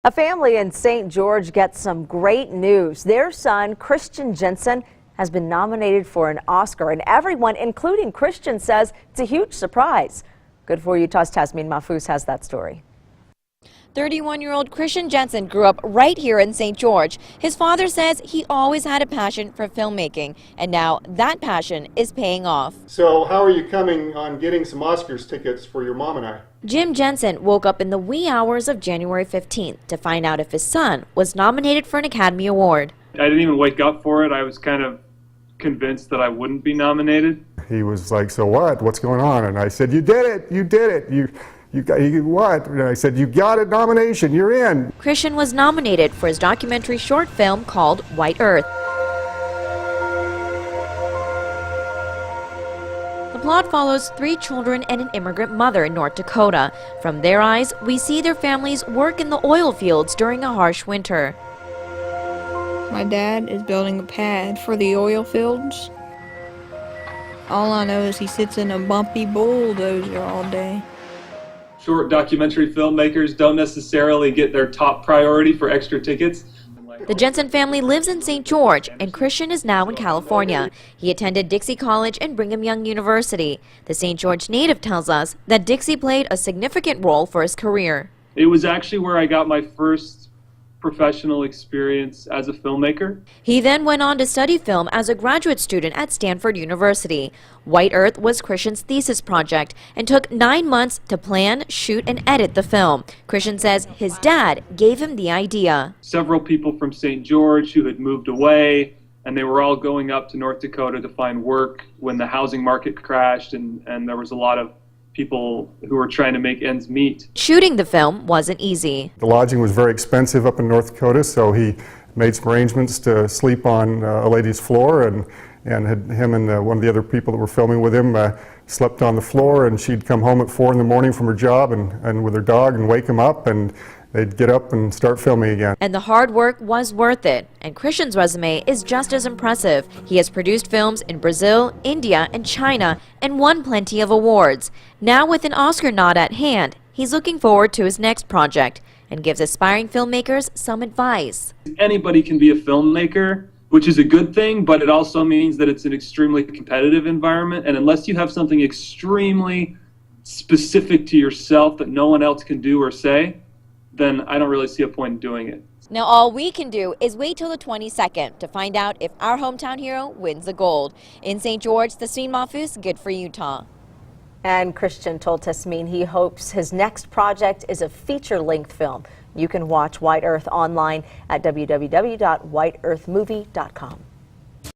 A family in St. George gets some great news. Their son, Christian Jensen, has been nominated for an Oscar, and everyone, including Christian, says it's a huge surprise. Good for Utah's Tasmin Mahfouz has that story. 31-year-old Christian Jensen grew up right here in St. George. His father says he always had a passion for filmmaking, and now that passion is paying off. So how are you coming on getting some Oscars tickets for your mom and I? Jim Jensen woke up in the wee hours of January 15th to find out if his son was nominated for an Academy Award. I didn't even wake up for it. I was kind of convinced that I wouldn't be nominated. He was like, so what? What's going on? And I said, you did it. You did it. You got what? And I said, you got a nomination. You're in. Christian was nominated for his documentary short film called White Earth. The plot follows 3 children and an immigrant mother in North Dakota. From their eyes, we see their families work in the oil fields during a harsh winter. My dad is building a pad for the oil fields. All I know is he sits in a bumpy bulldozer all day. Short documentary filmmakers don't necessarily get their top priority for extra tickets. The Jensen family lives in St. George, and Christian is now in California. He attended Dixie College and Brigham Young University. The St. George native tells us that Dixie played a significant role for his career. It was actually where I got my first professional experience as a filmmaker. He then went on to study film as a graduate student at Stanford University. White Earth was Christian's thesis project and took 9 months to plan, shoot, and edit the film. Christian says his dad gave him the idea. Several people from St. George who had moved away, and they were all going up to North Dakota to find work when the housing market crashed, and there was a lot of people who were trying to make ends meet. Shooting the film wasn't easy. The lodging was very expensive up in North Dakota, so he made some arrangements to sleep on a lady's floor, and had him and one of the other people that were filming with him slept on the floor, and she'd come home at 4 in the morning from her job and with her dog and wake him up, and they'd get up and start filming again. And the hard work was worth it. And Christian's resume is just as impressive. He has produced films in Brazil, India, and China, and won plenty of awards. Now with an Oscar nod at hand, he's looking forward to his next project and gives aspiring filmmakers some advice. Anybody can be a filmmaker, which is a good thing, but it also means that it's an extremely competitive environment. And unless you have something extremely specific to yourself that no one else can do or say, then I don't really see a point in doing it. Now all we can do is wait till the 22nd to find out if our hometown hero wins the gold. In St. George, Tasmin Mahfouz, good for Utah. And Christian told Tasmin he hopes his next project is a feature-length film. You can watch White Earth online at www.whiteearthmovie.com.